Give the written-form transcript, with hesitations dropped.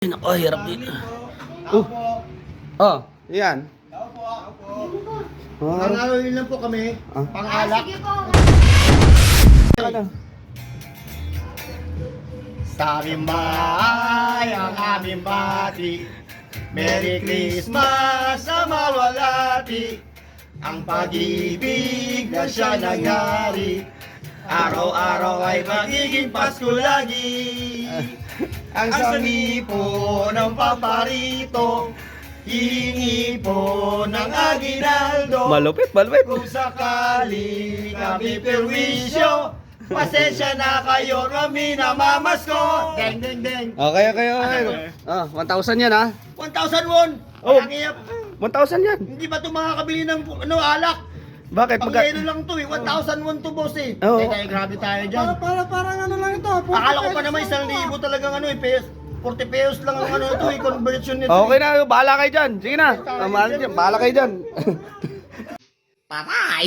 Nako, hirap din. Oh, yan. Ang gagawin lang po kami, pang-alak. Sige po. Ano? Sa aming bahay, ang aming bati. Merry Christmas sa malwalati. Ang pag-ibig na siya nangyari. Araw-araw ay magiging Pasko lagi. Ang sangi po ng paparito, hihingi po ng aginaldo. Malupit, malupit. Kung sakali kami perwisyo, pasensya na kayo, kami namamasko. Deng, deng, deng. Okay. Ah, 1,000 yan ha. 1,000 won. Oh. Ang iyap. 1,000 yan. Hindi ba ito makakabili ng alak? Bakit? Pag ano lang to eh, 1,000 won to boss eh. Oo. Tayo, grabe tayo dyan. Parang ano lang ito. Akala ko pa naman 1,000 talagang ano eh, 40 pesos lang ang ano ito eh, conversion nito. Okay na, bahala kayo dyan. Sige na. Bahala kayo dyan. Patay!